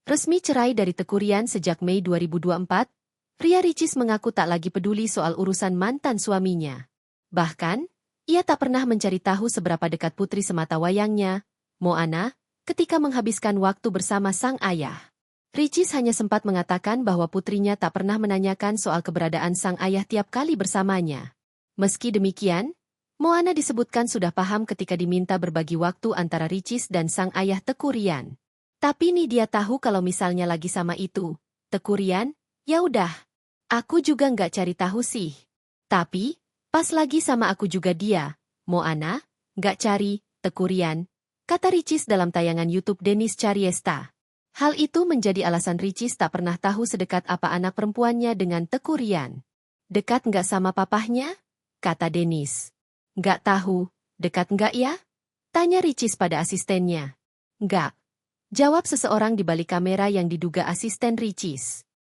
Resmi cerai dari Teuku Ryan sejak Mei 2024, Ria Ricis mengaku tak lagi peduli soal urusan mantan suaminya. Bahkan, ia tak pernah mencari tahu seberapa dekat putri sematawayangnya, Moana, ketika menghabiskan waktu bersama sang ayah. Ricis hanya sempat mengatakan bahwa putrinya tak pernah menanyakan soal keberadaan sang ayah tiap kali bersamanya. Meski demikian, Moana disebutkan sudah paham ketika diminta berbagi waktu antara Ricis dan sang ayah Teuku Ryan. Tapi nih dia tahu kalau misalnya lagi sama itu, Teuku Ryan, ya udah. Aku juga nggak cari tahu sih. Tapi, pas lagi sama aku juga dia, Moana, nggak cari, Teuku Ryan, kata Ricis dalam tayangan YouTube Denis Cariesta. Hal itu menjadi alasan Ricis tak pernah tahu sedekat apa anak perempuannya dengan Teuku Ryan. Dekat nggak sama papahnya? Kata Denis. Nggak tahu, dekat nggak ya? Tanya Ricis pada asistennya. Nggak. Jawab seseorang di balik kamera yang diduga asisten Ricis.